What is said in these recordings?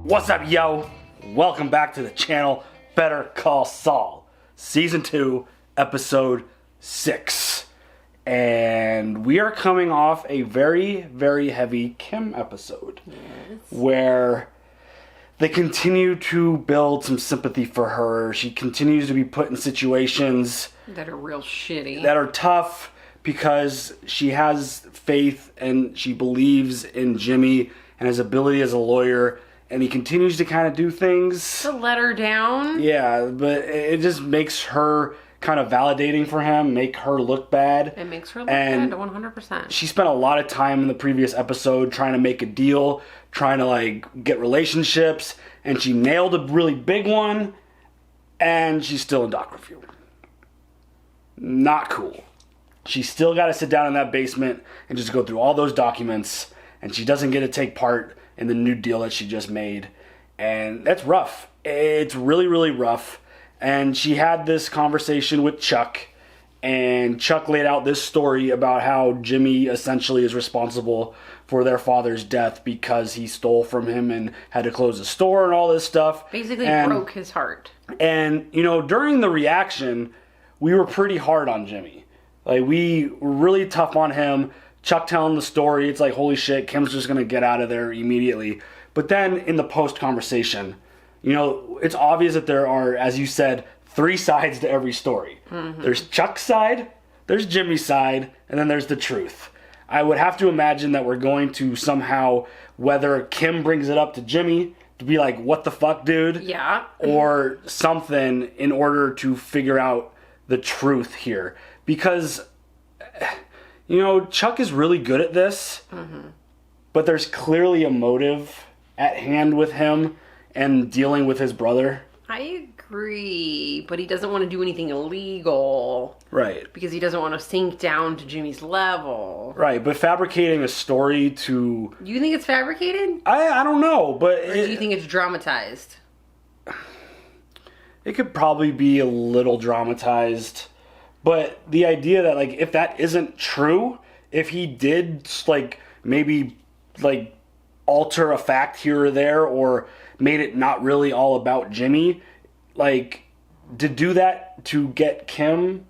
What's up, yo? Welcome back to the channel, Better Call Saul, Season 2, Episode 6. And we are coming off a very, very heavy Kim episode. Yes. Where they continue to build some sympathy for her. She continues to be put in situations that are real shitty. That are tough because she has faith and she believes in Jimmy and his ability as a lawyer. And he continues to kind of do things to let her down. Yeah, but it just makes her kind of validating for him, make her look bad. It makes her look bad, 100%. She spent a lot of time in the previous episode trying to make a deal, trying to like get relationships, and she nailed a really big one, and she's still in doc review. Not cool. She's still got to sit down in that basement and just go through all those documents, and she doesn't get to take part in the new deal that she just made. And that's rough. It's really, really rough. And she had this conversation with Chuck, and Chuck laid out this story about how Jimmy essentially is responsible for their father's death because he stole from him and had to close the store and all this stuff. Basically broke his heart. And, you know, during the reaction, we were pretty hard on Jimmy. Like, we were really tough on him. Chuck telling the story, it's like, holy shit, Kim's just going to get out of there immediately. But then in the post conversation, you know, it's obvious that there are, as you said, 3 sides to every story. Mm-hmm. There's Chuck's side, there's Jimmy's side, and then there's the truth. I would have to imagine that we're going to somehow, whether Kim brings it up to Jimmy to be like, what the fuck, dude? Yeah. Or something in order to figure out the truth here. Because, you know, Chuck is really good at this, but there's clearly a motive at hand with him and dealing with his brother. I agree, but he doesn't want to do anything illegal. Right. Because he doesn't want to sink down to Jimmy's level. Right, but fabricating a story to... You think it's fabricated? I don't know, but... Or do you think it's dramatized? It could probably be a little dramatized. But the idea that, like, if that isn't true, if he did, like, maybe, like, alter a fact here or there, or made it not really all about Jimmy, like, to do that to get Kim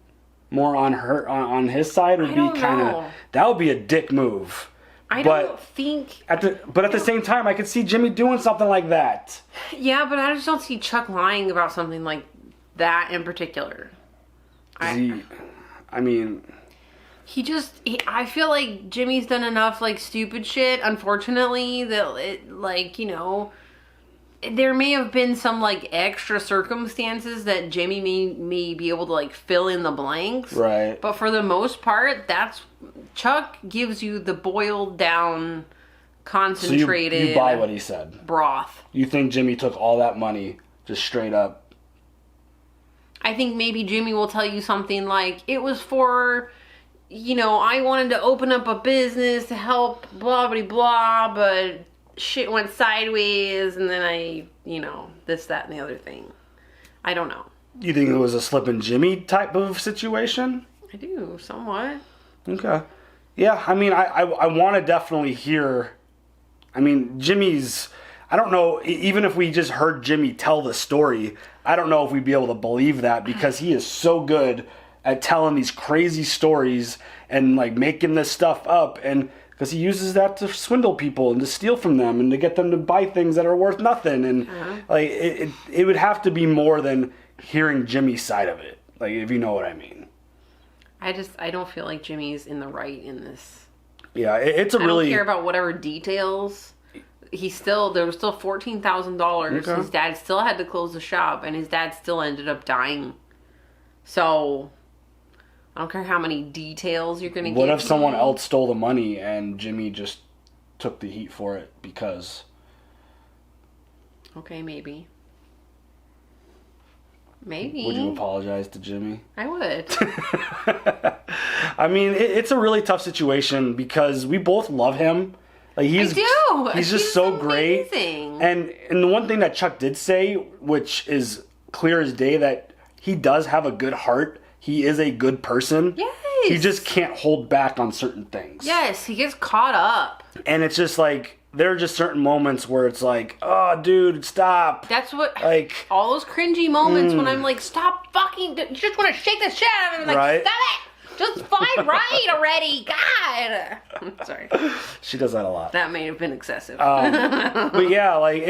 more on her, on his side would be kind of, that would be a dick move. Don't think... At the same time, I could see Jimmy doing something like that. Yeah, but I just don't see Chuck lying about something like that in particular. I feel like Jimmy's done enough, like, stupid shit, unfortunately, that it, like, you know, there may have been some, like, extra circumstances that Jimmy may be able to, like, fill in the blanks. Right. But for the most part, Chuck gives you the boiled down, concentrated... So you buy what he said. Broth. You think Jimmy took all that money, just straight up? I think maybe Jimmy will tell you something like, it was for, you know, I wanted to open up a business to help blah, blah, blah, but shit went sideways, and then I, you know, this, that, and the other thing. I don't know. You think it was a slip in Jimmy type of situation? I do, somewhat. Okay. Yeah, I mean, I want to definitely hear, I mean, Jimmy's... I don't know, even if we just heard Jimmy tell the story, I don't know if we'd be able to believe that because he is so good at telling these crazy stories and, like, making this stuff up, and because he uses that to swindle people and to steal from them and to get them to buy things that are worth nothing, and like it would have to be more than hearing Jimmy's side of it, like, if you know what I mean. I don't feel like Jimmy's in the right in this. Yeah, it's a really... I don't care about whatever details... there was still $14,000. Okay. His dad still had to close the shop, and his dad still ended up dying. So, I don't care how many details you're going to get. What if someone else stole the money and Jimmy just took the heat for it because... Okay, maybe. Maybe. Would you apologize to Jimmy? I would. I mean, it's a really tough situation because we both love him. Like, he's just so great. And the one thing that Chuck did say, which is clear as day, that he does have a good heart. He is a good person. Yes. He just can't hold back on certain things. Yes, he gets caught up. And it's just like, there are just certain moments where it's like, oh, dude, stop. That's what, like, all those cringy moments when I'm like, stop fucking, you just want to shake the shit out of him. Like, right? stop it. Just fight right already. God. I'm sorry. She does that a lot. That may have been excessive. But yeah, like,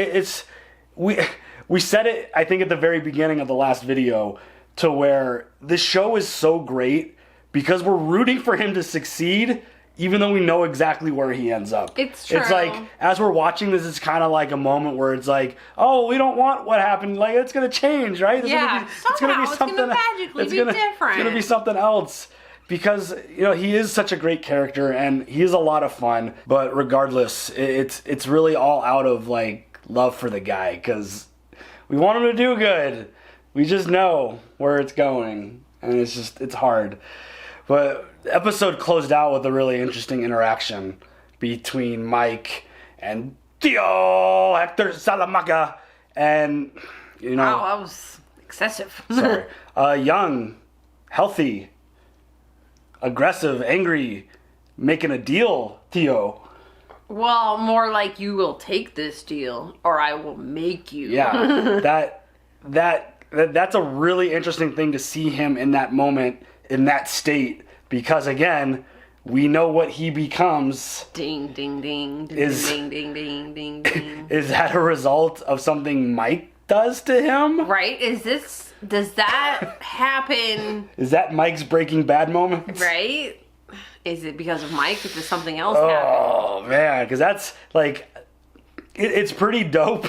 we said it, I think, at the very beginning of the last video, to where this show is so great because we're rooting for him to succeed, even though we know exactly where he ends up. It's true. It's like, as we're watching this, it's kind of like a moment where it's like, oh, we don't want what happened. Like, it's going to change, right? It's gonna magically be different. It's going to be something else. Because, you know, he is such a great character, and he is a lot of fun. But regardless, it's really all out of, like, love for the guy. Because we want him to do good. We just know where it's going. And it's hard. But the episode closed out with a really interesting interaction between Mike and Tio Hector Salamanca. And, you know... Wow, that was excessive. Sorry. Young, healthy, aggressive, angry, making a deal, Tio. Well, more like, you will take this deal, or I will make you. Yeah, that's a really interesting thing to see him in that moment, in that state, because again, we know what he becomes. Ding, ding, ding, ding, ding, ding, ding, ding, ding. Is that a result of something Mike does to him? Right? Does that happen? Is that Mike's Breaking Bad moment? Right? Is it because of Mike? Or does something else happen? happen? Oh, man, because that's, like, it's pretty dope.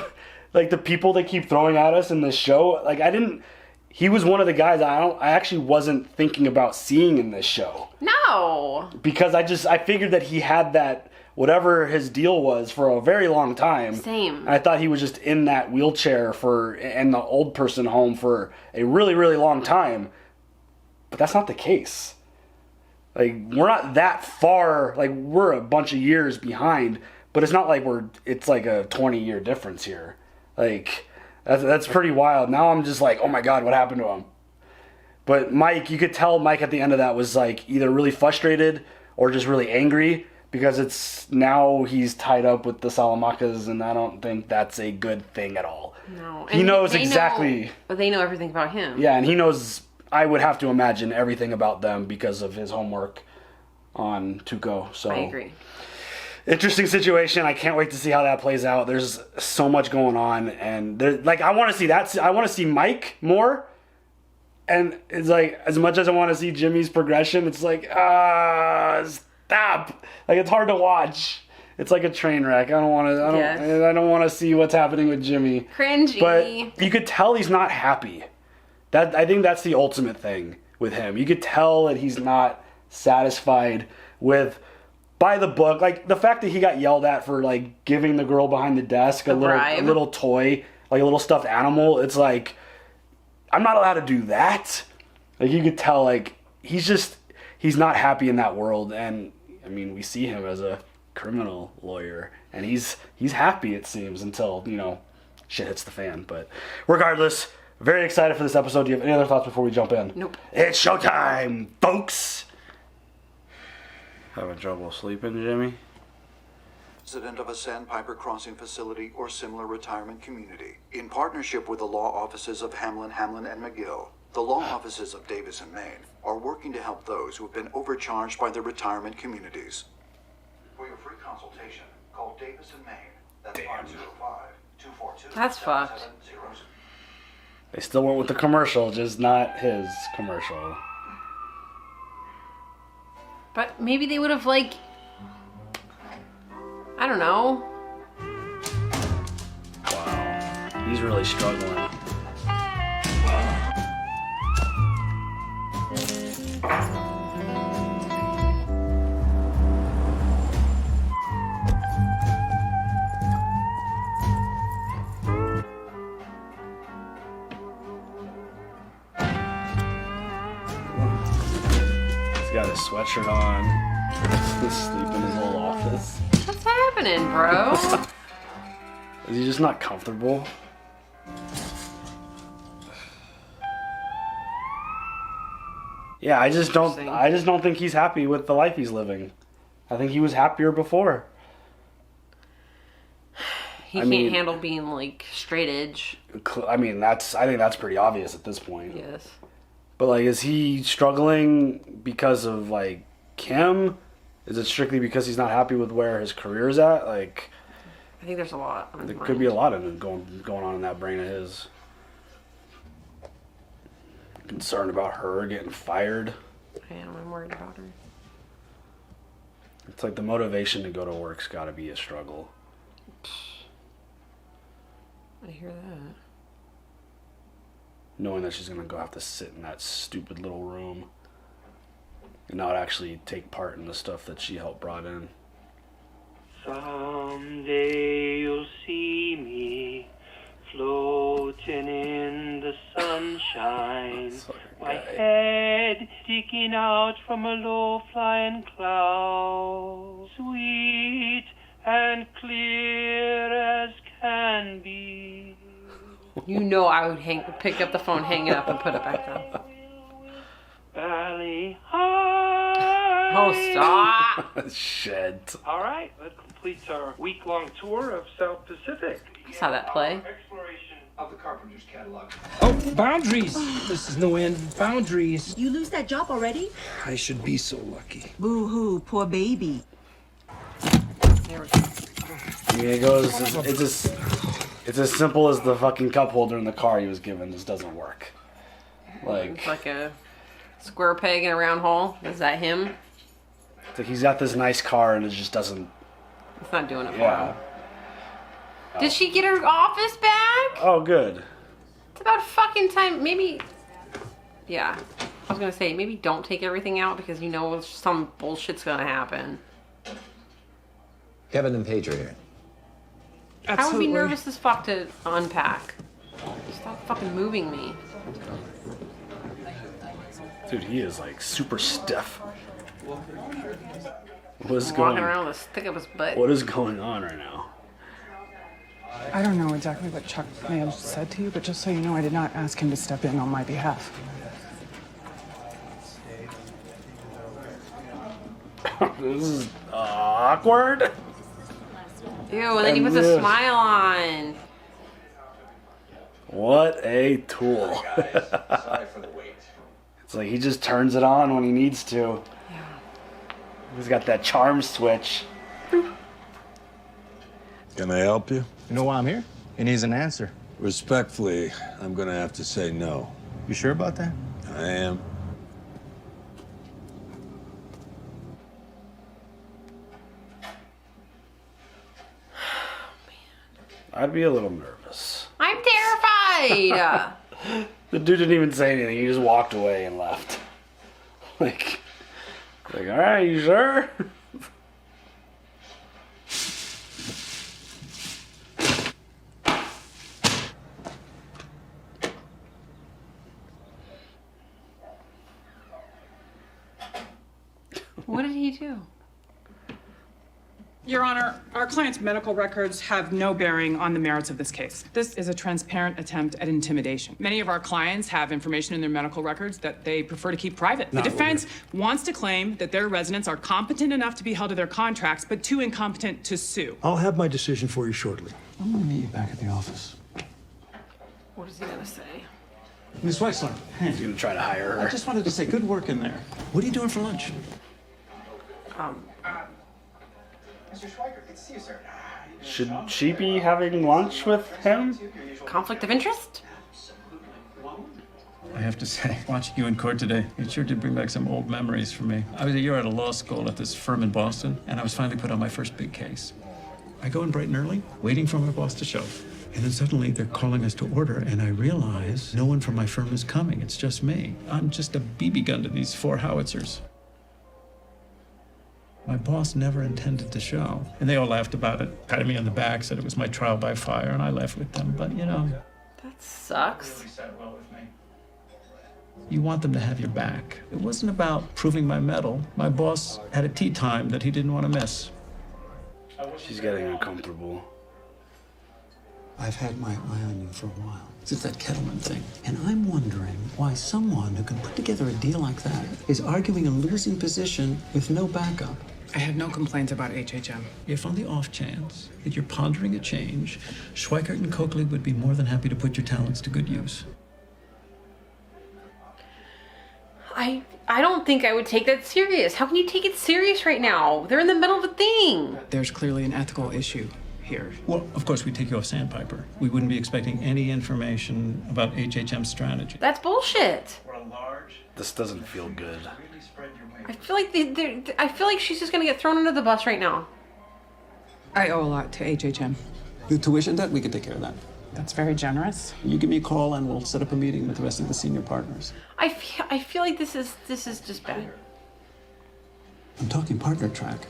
Like, the people they keep throwing at us in this show, like, he was one of the guys I actually wasn't thinking about seeing in this show. No. Because I figured that he had that, whatever his deal was, for a very long time. Same. And I thought he was just in that wheelchair in the old person home for a really, really long time. But that's not the case. Like, we're not that far, like, we're a bunch of years behind, but it's not like it's like a 20-year difference here. Like, that's pretty wild. Now I'm just like, oh my God, what happened to him? But Mike, you could tell Mike at the end of that was like either really frustrated or just really angry, because now he's tied up with the Salamancas, and I don't think that's a good thing at all. No. He knows exactly. But they know everything about him. Yeah, and he knows, I would have to imagine, everything about them because of his homework on Tuco. So I agree. Interesting situation. I can't wait to see how that plays out. There's so much going on, and I want to see that. I want to see Mike more, and it's like, as much as I want to see Jimmy's progression, it's like, stop. Like, it's hard to watch. It's like a train wreck. I don't want to see what's happening with Jimmy. Cringy. But you could tell he's not happy. I think that's the ultimate thing with him. You could tell that he's not satisfied with, by the book, like the fact that he got yelled at for like giving the girl behind the desk a little toy, like a little stuffed animal. It's like, I'm not allowed to do that. Like, you could tell, like, he's not happy in that world. And I mean, we see him as a criminal lawyer, and he's happy, it seems, until, you know, shit hits the fan. But regardless, very excited for this episode. Do you have any other thoughts before we jump in? Nope. It's showtime, folks. Having trouble sleeping, Jimmy? Resident of a Sandpiper Crossing facility or similar retirement community. In partnership with the law offices of Hamlin, and McGill, the law offices of Davis and Maine are working to help those who have been overcharged by their retirement communities. For your free consultation, call Davis and Maine. That's 505-242. That's fucked. They still went with the commercial, just not his commercial. But maybe they would have, like, I don't know. Wow. He's really struggling. He's got his sweatshirt on. He's sleeping in his whole office. What's happening, bro? Is he just not comfortable? Yeah, I just don't think he's happy with the life he's living. I think he was happier before. He can't handle being like straight edge. I mean, I think that's pretty obvious at this point. Yes. But like, is he struggling because of like Kim? Is it strictly because he's not happy with where his career's at? Like, I think there's a lot. There could be a lot of it going on in that brain of his. Concerned about her getting fired. I am. I'm worried about her. It's like the motivation to go to work's got to be a struggle. I hear that. Knowing that she's going to go have to sit in that stupid little room and not actually take part in the stuff that she helped brought in. Someday you'll see me floating in the sunshine, my head sticking out from a low-flying cloud, sweet and clear as can be. You know I would pick up the phone, hang it up, and put it back down. Valley High. Oh, stop. Shit. All right, that completes our week-long tour of South Pacific. I saw that play. Exploration of the Carpenter's catalog. Oh, boundaries! This is no end of boundaries. You lose that job already? I should be so lucky. Boo-hoo, poor baby. There we go. I mean, it's as simple as the fucking cup holder in the car he was given. This doesn't work. It's like a square peg in a round hole. Is that him? It's like he's got this nice car and it just doesn't. It's not doing it for Yeah. him. Did she get her office back? Oh, good. It's about fucking time. Maybe. Yeah. I was gonna say, maybe don't take everything out because you know some bullshit's gonna happen. Kevin and Paige are here. I would be nervous as fuck to unpack. Stop fucking moving me. Dude, he is like super stiff. Walking around with a stick up his butt. What is going on right now? I don't know exactly what Chuck may have said to you, but just so you know, I did not ask him to step in on my behalf. This is awkward. Ew, and then he puts a smile on. What a tool. Sorry for the wait. It's like he just turns it on when he needs to. Yeah. He's got that charm switch. Can I help you? You know why I'm here? He needs an answer. Respectfully, I'm gonna have to say no. You sure about that? I am. I'd be a little nervous. I'm terrified. The dude didn't even say anything. He just walked away and left. Like, all right, you sure? What did he do? Your Honor, our client's medical records have no bearing on the merits of this case. This is a transparent attempt at intimidation. Many of our clients have information in their medical records that they prefer to keep private. The defense wants to claim that their residents are competent enough to be held to their contracts, but too incompetent to sue. I'll have my decision for you shortly. I'm gonna meet you back at the office. What is he gonna say? Miss Wexler, He's gonna try to hire her. I just wanted to say good work in there. What are you doing for lunch? Mr. Schweiker, good to see you, sir. Should she be having lunch with him? Conflict of interest? I have to say, watching you in court today, it sure did bring back some old memories for me. I was a year out of law school at this firm in Boston, and I was finally put on my first big case. I go in bright and early, waiting for my boss to show. And then suddenly they're calling us to order, and I realize no one from my firm is coming. It's just me. I'm just a BB gun to these 4 howitzers. My boss never intended to show. And they all laughed about it, patted me on the back, said it was my trial by fire, and I laughed with them. But, you know, That sucks. sat well with me. You want them to have your back. It wasn't about proving my mettle. My boss had a tea time that he didn't want to miss. She's getting uncomfortable. I've had my eye on you for a while, since that Kettleman thing. And I'm wondering why someone who can put together a deal like that is arguing a losing position with no backup. I have no complaints about HHM. If on the off chance that you're pondering a change, Schweikert and Hawkley would be more than happy to put your talents to good use. I don't think I would take that serious. How can you take it serious right now? They're in the middle of a thing. There's clearly an ethical issue here. Well, of course, we take you off Sandpiper. We wouldn't be expecting any information about HHM's strategy. That's bullshit. This doesn't feel good. I feel like I feel like she's just gonna get thrown under the bus right now. I owe a lot to HHM. The tuition debt, we can take care of that. That's very generous. You give me a call and we'll set up a meeting with the rest of the senior partners. I feel like this is just bad. I'm talking partner track.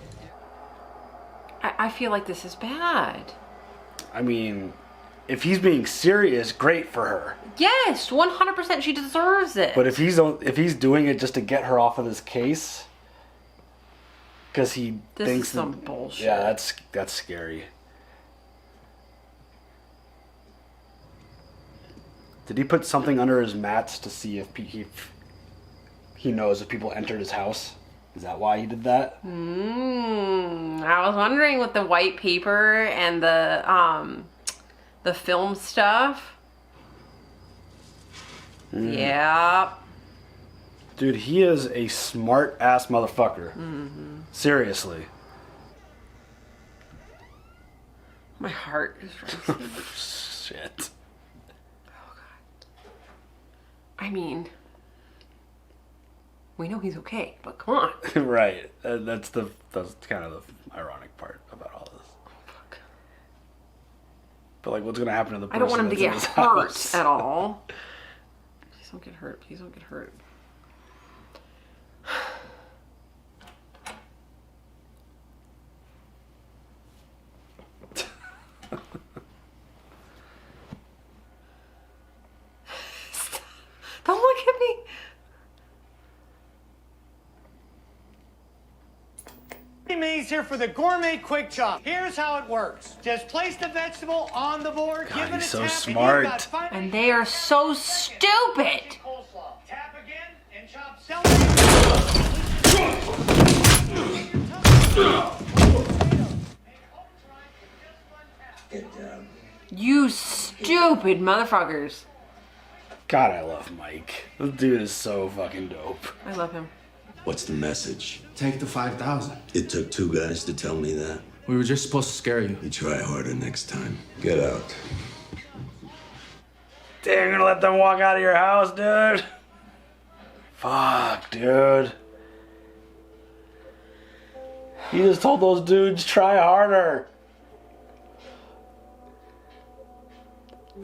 I feel like this is bad. I mean, if he's being serious, great for her. Yes, 100%. She deserves it. But if he's doing it just to get her off of this case, because he thinks is some bullshit. Yeah, that's scary. Did he put something under his mats to see if he knows if people entered his house? Is that why he did that? I was wondering with the white paper and the film stuff. Yeah. Dude, he is a smart ass motherfucker. Seriously. My heart is racing. Shit. Oh god. I mean, we know he's okay, but come on. Right. That's kind of the ironic part about all this. Oh, fuck. But like, what's gonna happen to the person? I don't want him to that's in get his hurt house? at all. Please don't get hurt. Please don't get hurt. Don't look at me. May's here for the gourmet quick chop. Here's how it works. Just place the vegetable on the board, God, give it a he's so tap, smart. and you've got And they are so stupid. coleslaw. Tap again and chop celery. You stupid motherfuckers. God, I love Mike. This dude is so fucking dope. I love him. What's the message? Take the 5,000. It took two guys to tell me that. We were just supposed to scare you. You try harder next time. Get out. Damn, you're gonna let them walk out of your house, dude? Fuck, dude. You just told those dudes try harder.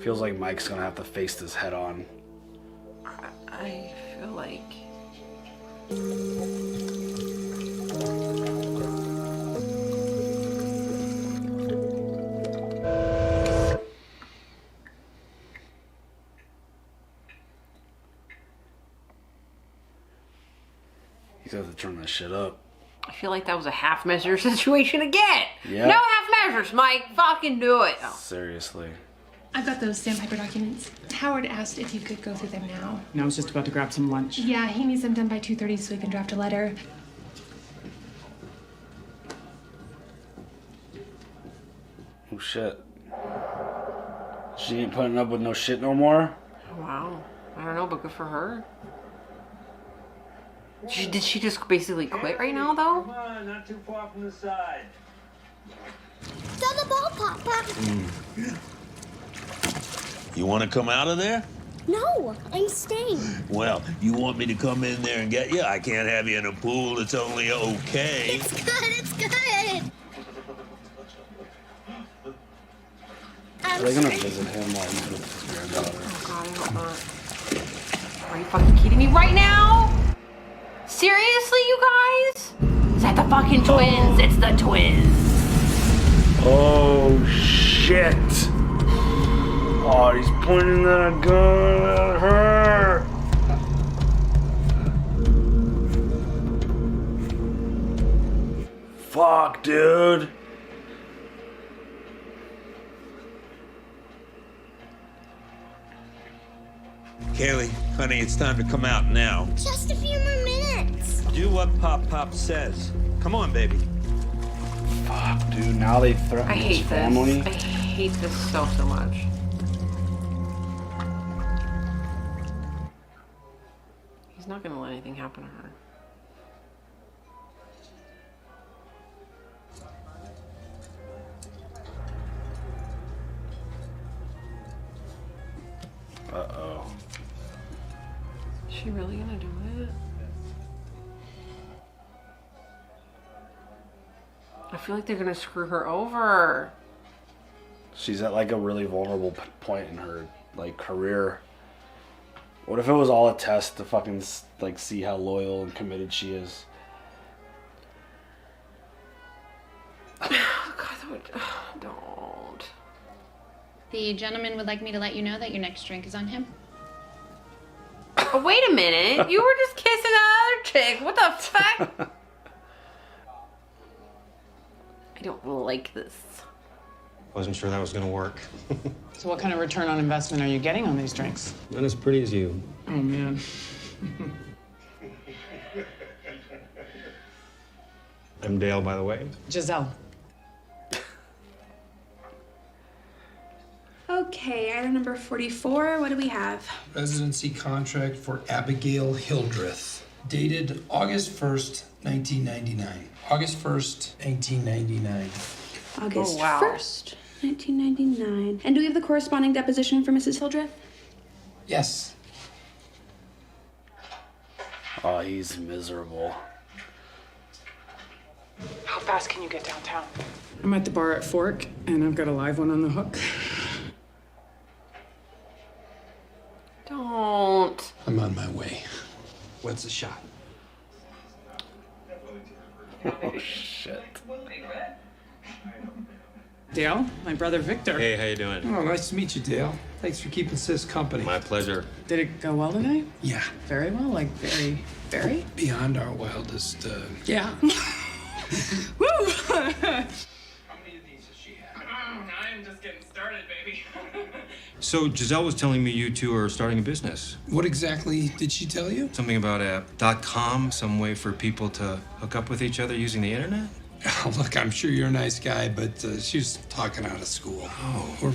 Feels like Mike's gonna have to face this head on. I feel like... He's gonna have to turn that shit up. I feel like that was a half measure situation again. Yeah. No half measures, Mike. Fucking do it. Oh. Seriously. I've got those Sandpiper documents. Howard asked if you could go through them now. And I was just about to grab some lunch. Yeah, he needs them done by 2:30 so he can draft a letter. Oh shit. She ain't putting up with no shit no more? Wow. I don't know, but good for her. Did she just basically quit right now, though? Come on, not too far from the side. Throw the ball, Papa. You want to come out of there? No, I'm staying. Well, you want me to come in there and get you? I can't have you in a pool that's only okay. It's good, it's good. Are they gonna visit him while he's with his granddaughter? Oh god, I hope not. Are you fucking kidding me right now? Seriously, you guys? Is that the fucking twins? It's the twins. Oh shit! Oh, he's pointing that gun at her! Fuck, dude! Kaylee, honey, it's time to come out now. Just a few more minutes. Do what Pop says. Come on, baby. Fuck, dude. Now they threaten I his hate family. this. I hate this so much. He's not gonna let anything happen to her. Uh-oh. Is she really gonna do it? I feel like they're gonna screw her over. She's at like a really vulnerable point in her like career. What if it was all a test to fucking like see how loyal and committed she is? God, that would, don't. The gentleman would like me to let you know that your next drink is on him. Oh, wait a minute. You were just kissing another chick. What the fuck? I don't like this. Wasn't sure that was gonna work. So what kind of return on investment are you getting on these drinks? Not as pretty as you. Oh, man. I'm Dale, by the way. Giselle. Okay, item number 44. What do we have? Residency contract for Abigail Hildreth, dated August 1st, 1999. August 1st, 1999. August Oh, wow. 1st, 1999. And do we have the corresponding deposition for Mrs. Hildreth? Yes. Oh, he's miserable. How fast can you get downtown? I'm at the bar at Fork, and I've got a live one on the hook. Don't. I'm on my way. What's the shot? Oh, shit. Dale, my brother Victor. Hey, how you doing? Oh, nice to meet you, Dale. Thanks for keeping Sis company. My pleasure. Did it go well today? Yeah. Very well? Like, very, very? Beyond our wildest, yeah. Woo! How many of these does she have? I'm just getting started, baby. So Giselle was telling me you two are starting a business. What exactly did she tell you? Something about a .com, some way for people to hook up with each other using the internet? Oh, look, I'm sure you're a nice guy, but she was talking out of school. Oh.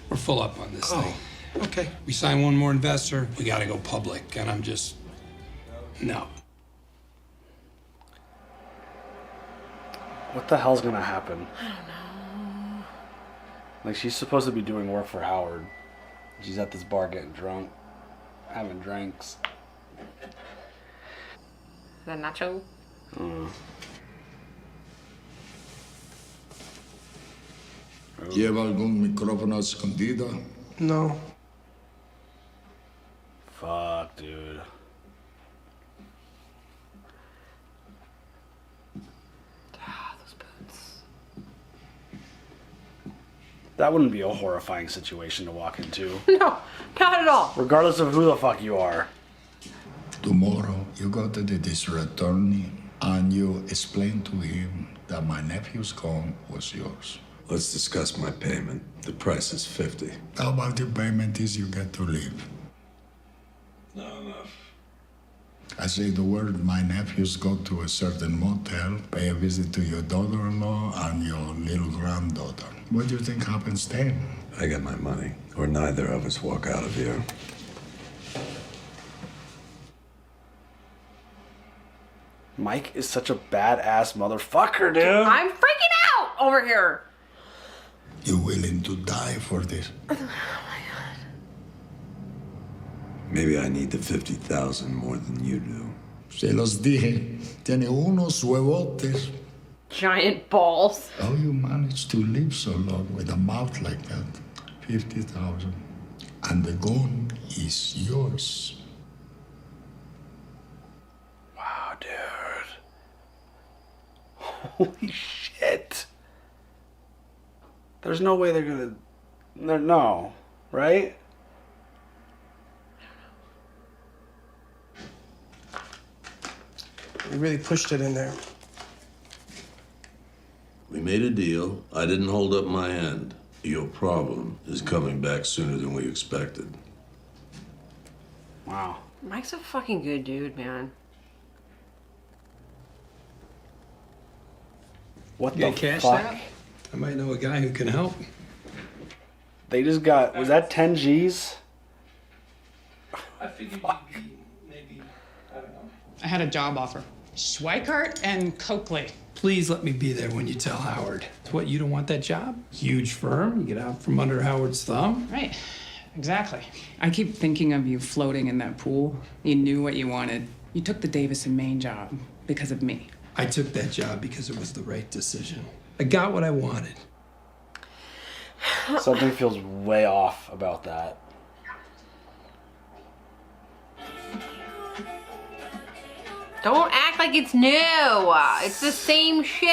We're full up on this thing. Okay. We sign one more investor, we gotta go public, and I'm just... No. What the hell's gonna happen? I don't know. Like, she's supposed to be doing work for Howard. She's at this bar getting drunk, having drinks. The nacho? ¿Lleva algún micrófono escondido? No. Fuck, dude. Those boots. That wouldn't be a horrifying situation to walk into. No, not at all. Regardless of who the fuck you are. Tomorrow, you go to the district attorney and you explain to him that my nephew's gun was yours. Let's discuss my payment. The price is 50. How about the payment is you get to leave? Not enough. I say the word, my nephews go to a certain motel, pay a visit to your daughter-in-law and your little granddaughter. What do you think happens then? I get my money, or neither of us walk out of here. Mike is such a badass motherfucker, dude. I'm freaking out over here. You willing to die for this? Maybe I need the 50,000 more than you do. Se los dije, tiene unos huevotes. Giant balls. How you manage to live so long with a mouth like that? 50,000. And the gun is yours. Wow, dude. Holy shit. There's no way they're gonna... No. Right? We really pushed it in there. We made a deal. I didn't hold up my end. Your problem is coming back sooner than we expected. Wow. Mike's a fucking good dude, man. What You the got cash fuck? out? I might know a guy who can help. They just got, was that 10 G's? I figured maybe, I don't know. I had a job offer. Schweikart and Coakley. Please let me be there when you tell Howard. What, you don't want that job? Huge firm, you get out from under Howard's thumb. Right, exactly. I keep thinking of you floating in that pool. You knew what you wanted. You took the Davis and Maine job because of me. I took that job because it was the right decision. I got what I wanted. Something feels way off about that. Don't act like it's new. It's the same shit.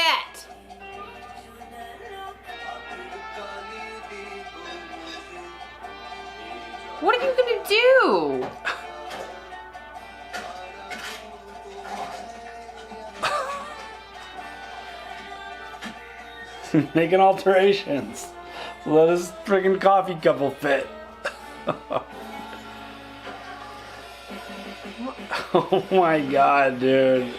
What are you gonna do? Making alterations. Let his friggin' coffee cup will fit. Oh my god, dude.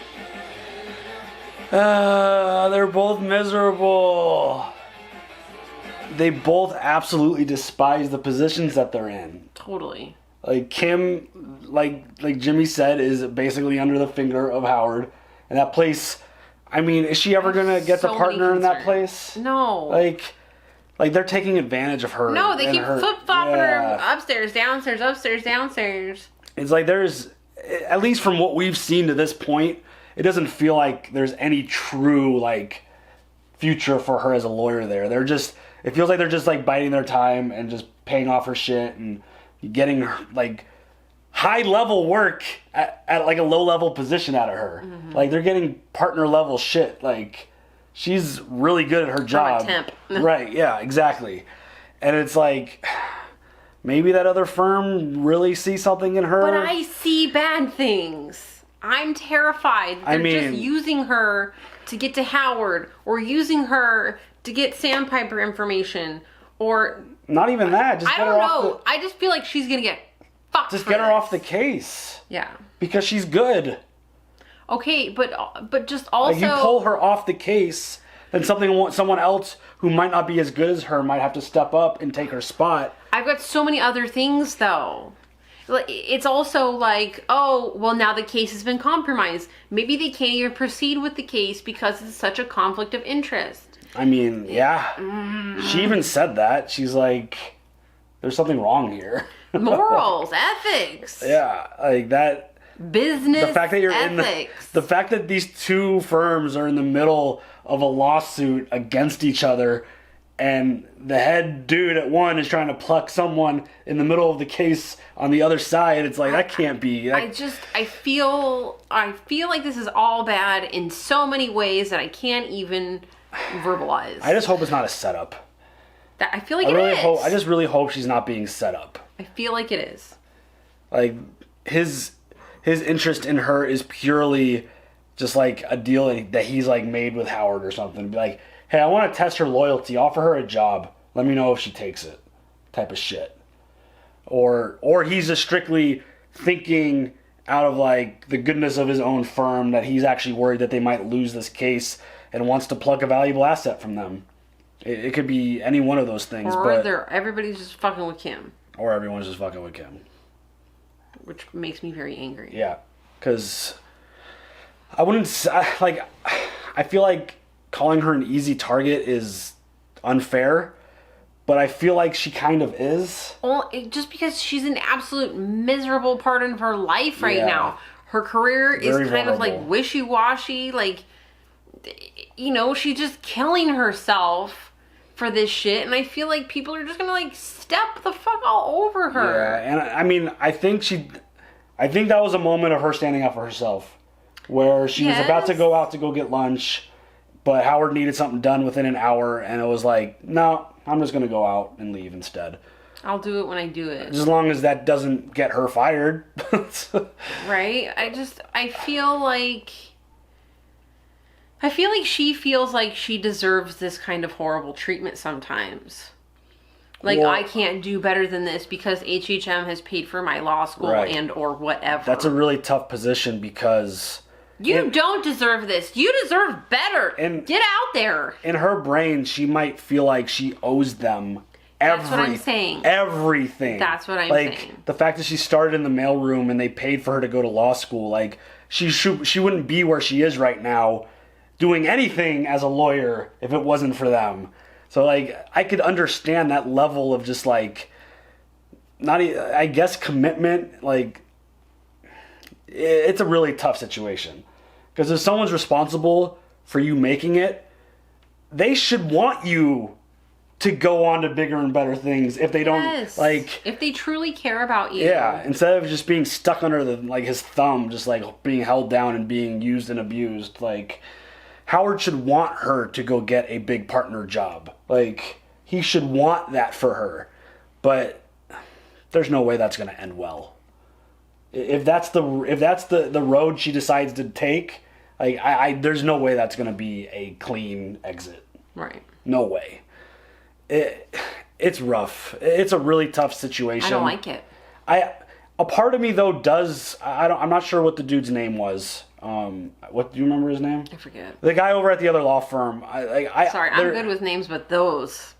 They're both miserable. They both absolutely despise the positions that they're in. Totally. Like Kim, like Jimmy said, is basically under the finger of Howard. And that place, I mean, is she ever gonna get the partner in that place? No. Like they're taking advantage of her. No, they and keep her- flip-flopping yeah. her upstairs, downstairs, upstairs, downstairs. It's like there's, at least from what we've seen to this point, it doesn't feel like there's any true, like, future for her as a lawyer there. They're just, it feels like they're just, like, biding their time and just paying off her shit and getting, like, high-level work at like, a low-level position out of her. Mm-hmm. Like, they're getting partner-level shit. Like, she's really good at her job. temp. Right, yeah, exactly. And it's like, maybe that other firm really sees something in her. But I see bad things. I'm terrified. They're just using her to get to Howard, or using her to get Sandpiper information, or not even that. Just I get don't her off know. I just feel like she's gonna get fucked. Just for get her this. off the case. Yeah. Because she's good. Okay, but just also, Like you pull her off the case, then someone else who might not be as good as her might have to step up and take her spot. I've got so many other things though. It's also like, oh, well, now the case has been compromised. Maybe they can't even proceed with the case because it's such a conflict of interest. I mean, yeah. She even said that. She's like, there's something wrong here. Morals, ethics. Yeah, like that. Business The fact that you're ethics. the fact that these two firms are in the middle of a lawsuit against each other, and the head dude at one is trying to pluck someone in the middle of the case on the other side. It's like, that can't be. I feel like this is all bad in so many ways that I can't even verbalize. I just hope it's not a setup. I feel like I just really hope she's not being set up. I feel like it is. Like his interest in her is purely just like a deal that he's like made with Howard or something. Be like, hey, I want to test her loyalty. Offer her a job. Let me know if she takes it. Type of shit. Or he's just strictly thinking out of like the goodness of his own firm that he's actually worried that they might lose this case and wants to pluck a valuable asset from them. It could be any one of those things. Or but everybody's just fucking with Kim. Or everyone's just fucking with Kim. Which makes me very angry. Yeah, because I wouldn't, like, I feel like calling her an easy target is unfair, but I feel like she kind of is. Well, just because she's an absolute miserable part of her life right now. Her career is Very kind of vulnerable. like wishy-washy. Like, you know, she's just killing herself for this shit. And I feel like people are just going to, like, step the fuck all over her. Yeah, and I mean, I think that was a moment of her standing up for herself, where she was about to go out to go get lunch, but Howard needed something done within an hour, and it was like, no, I'm just going to go out and leave instead. I'll do it when I do it. As long as that doesn't get her fired. Right? I feel like she feels like she deserves this kind of horrible treatment sometimes. Like, Well, I can't do better than this because HHM has paid for my law school Right. and or whatever. That's a really tough position because You don't deserve this. You deserve better. Get out there. In her brain, she might feel like she owes them That's what I'm saying. Everything. That's what I'm like, saying. The fact that she started in the mailroom and they paid for her to go to law school, like, she wouldn't be where she is right now doing anything as a lawyer if it wasn't for them. So, like, I could understand that level of just, like, I guess commitment. Like, it's a really tough situation. Because if someone's responsible for you making it, they should want you to go on to bigger and better things if they don't, like... If they truly care about you. Yeah, instead of just being stuck under his thumb, just, like, being held down and being used and abused, like, Howard should want her to go get a big partner job. Like, he should want that for her. But there's no way that's going to end well. If that's the road she decides to take, like, there's no way that's going to be a clean exit. Right. No way. It's rough. It's a really tough situation. I don't like it. A part of me though does. I'm not sure what the dude's name was. What do you remember his name? I forget. The guy over at the other law firm. Sorry, I'm good with names, but those.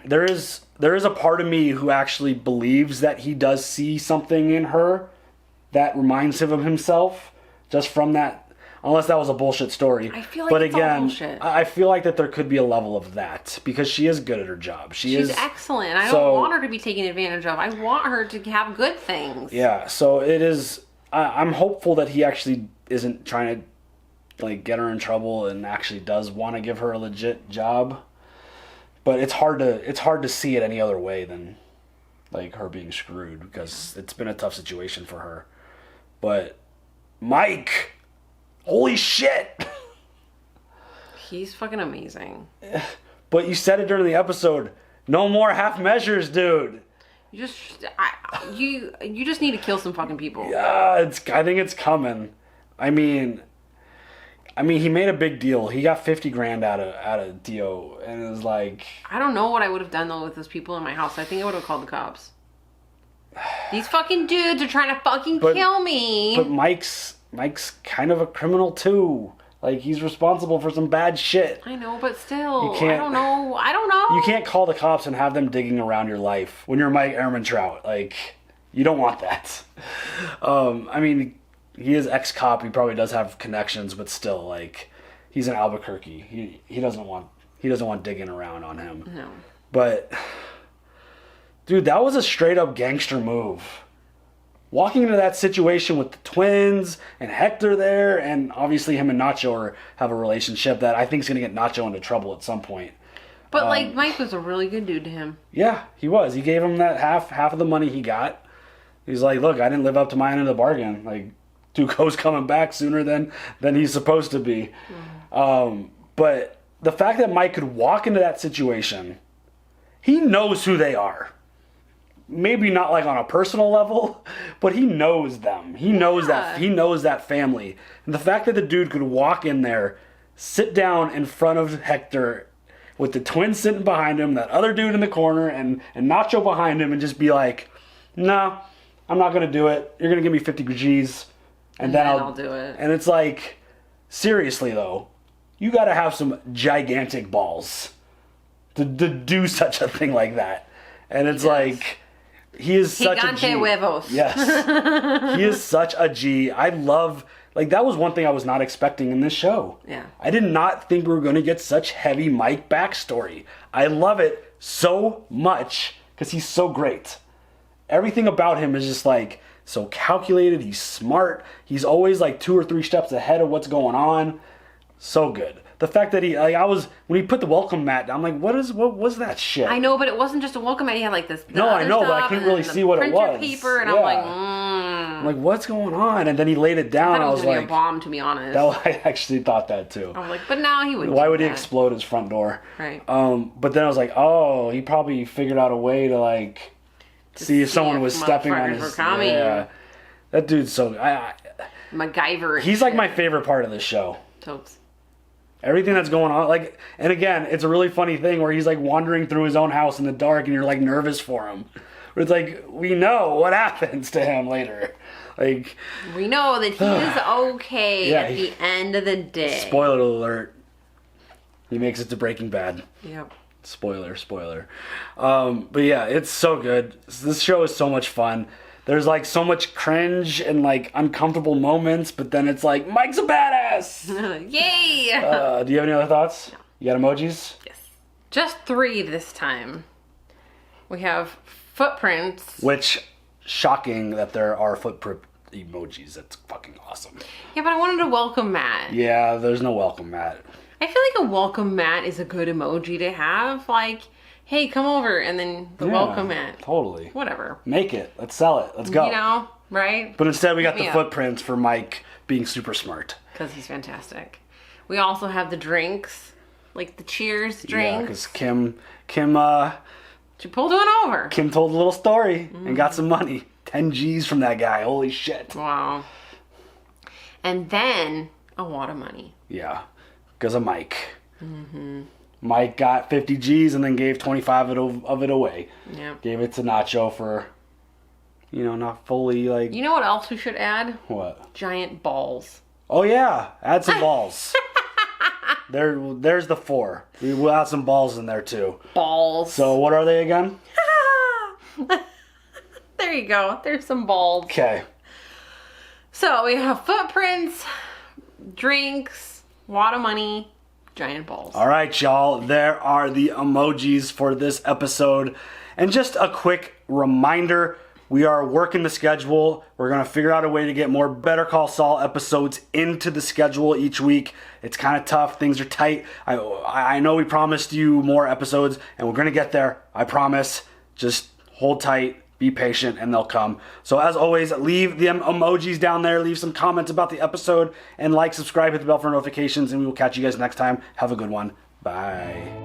There is a part of me who actually believes that he does see something in her that reminds him of himself, just from that. Unless that was a bullshit story. I feel like it's all bullshit. I feel like that there could be a level of that because she is good at her job. She's excellent. I don't want her to be taken advantage of. I want her to have good things. Yeah, so it is. I'm hopeful that he actually isn't trying to, like, get her in trouble and actually does want to give her a legit job. But it's hard to see it any other way than, like, her being screwed because it's been a tough situation for her. But Mike. Holy shit! He's fucking amazing. But you said it during the episode. No more half measures, dude. You just need to kill some fucking people. Yeah, I think it's coming. I mean, he made a big deal. He got $50,000 out of Dio, and it was like. I don't know what I would have done though with those people in my house. I think I would have called the cops. These fucking dudes are trying to fucking kill me. But Mike's kind of a criminal too. Like, he's responsible for some bad shit. I know, but still, I don't know. You can't call the cops and have them digging around your life when you're Mike Ehrmantraut. Like, you don't want that. I mean, he is ex-cop. He probably does have connections, but still, like, he's in Albuquerque. He doesn't want digging around on him. No. But, dude, that was a straight up gangster move. Walking into that situation with the twins and Hector there, and obviously him and Nacho have a relationship that I think is going to get Nacho into trouble at some point. But, like, Mike was a really good dude to him. Yeah, he was. He gave him that half of the money he got. He's like, look, I didn't live up to my end of the bargain. Like, Duco's coming back sooner than he's supposed to be. But the fact that Mike could walk into that situation, he knows who they are. Maybe not like on a personal level, but he knows them. He knows that family. And the fact that the dude could walk in there, sit down in front of Hector with the twins sitting behind him, that other dude in the corner, and Nacho behind him, and just be like, no, I'm not going to do it. You're going to give me 50 G's, and then I'll do it. And it's like, seriously though, you got to have some gigantic balls to do such a thing like that. And it's like... He is such a G. Huevos. Yes. He is such a G. I love... Like, that was one thing I was not expecting in this show. Yeah. I did not think we were going to get such heavy Mike backstory. I love it so much because he's so great. Everything about him is just, like, so calculated. He's smart. He's always, like, 2 or 3 steps ahead of what's going on. So good. The fact that when he put the welcome mat down, I'm like, what was that shit? I know, but it wasn't just a welcome mat. He had like this. No, I know, but I couldn't really see what it was. Paper, and yeah. I'm like, what's going on? And then he laid it down. I was like, be a bomb, to be honest. I actually thought that too. I was like, but now he would. Why would he explode his front door? Right. But then I was like, oh, he probably figured out a way to like see if someone was stepping on his. Yeah. That dude's so. MacGyver. He's like my favorite part of this show. Totes. Everything that's going on, like, and again, it's a really funny thing where he's like wandering through his own house in the dark, and you're like nervous for him. But it's like we know what happens to him later. Like, we know that he is okay Yeah, at the end of the day. spoiler alert. He makes it to Breaking Bad. Yep. Spoiler. But yeah, it's so good. This show is so much fun. There's like so much cringe and like uncomfortable moments, but then it's like, Mike's a badass! Yay! Do you have any other thoughts? No. You got emojis? Yes. Just 3 this time. We have footprints. Which, shocking that there are footprint emojis. That's fucking awesome. Yeah, but I wanted to welcome Matt. Yeah, there's no welcome mat. I feel like a welcome mat is a good emoji to have. Like, hey, come over, and then the welcome mat. Totally. Whatever. Make it. Let's sell it. Let's go. You know, right? But instead we got the Yeah. footprints for Mike being super smart. Because he's fantastic. We also have the drinks. Like the cheers drinks. Yeah, because Kim, she pulled one over. Kim told a little story and got some money. 10 G's from that guy. Holy shit. Wow. And then a lot of money. Yeah, because of Mike. Mm-hmm. Mike got 50 G's and then gave 25 of it away. Yeah. Gave it to Nacho for, not fully like... You know what else we should add? What? Giant balls. Oh yeah, add some balls. There's the 4. We'll add some balls in there too. Balls. So what are they again? There you go. There's some balls. Okay. So we have footprints, drinks, a lot of money, giant balls. All right, y'all. There are the emojis for this episode. And just a quick reminder, we are working the schedule. We're going to figure out a way to get more Better Call Saul episodes into the schedule each week. It's kind of tough. Things are tight. I know we promised you more episodes, and we're going to get there. I promise. Just hold tight. Be patient, and they'll come. So as always, leave the emojis down there. Leave some comments about the episode, and subscribe, hit the bell for notifications, and we will catch you guys next time. Have a good one. Bye.